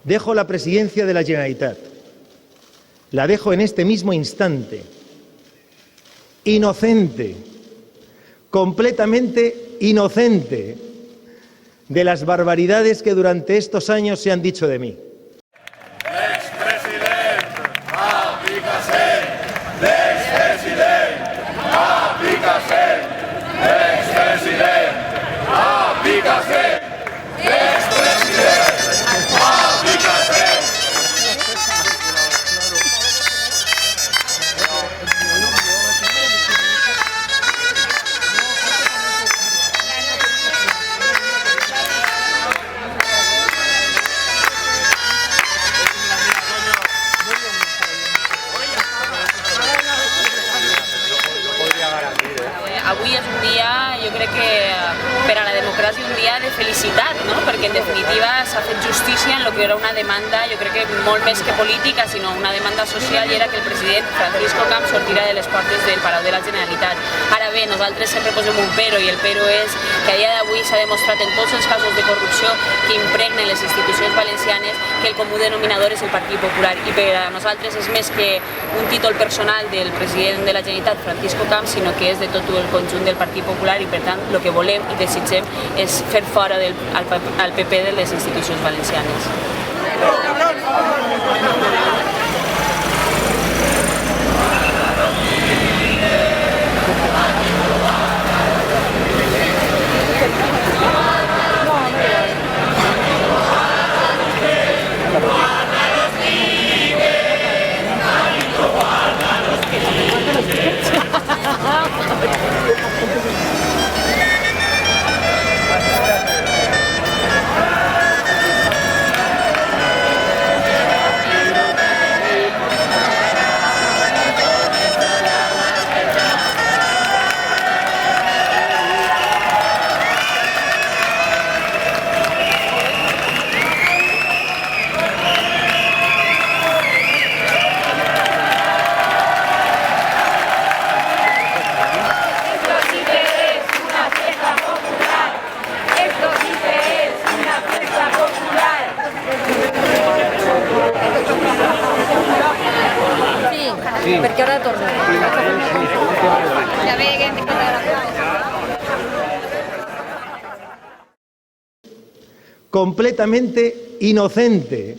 Dejo la presidencia de la Generalitat. La dejo en este mismo instante. Inocente, completamente inocente de las barbaridades que durante estos años se han dicho de mí. Avui és un dia, jo crec que per a la democràcia un dia de felicitat, no? Perquè en definitiva s'ha fet justícia en el que era una demanda, jo crec que molt més que política, sinó una demanda social, i era que el president Francisco Camps sortira de les portes del Palau de la Generalitat. Ara bé, nosaltres sempre posem un pero, i el pero és que a dia d'avui s'ha demostrat en tots els casos de corrupció que impregnen les institucions valencianes que el comú denominador és el Partit Popular, i per a nosaltres és més que un títol personal del president de la Generalitat, Francisco Camps, sinó que és de tot el conjunt del Partit Popular, i per tant el que volem i desitgem és fer fora al PP de les institucions valencianes. Sí, perquè ara torna. Ja ve que hem de completamente inocente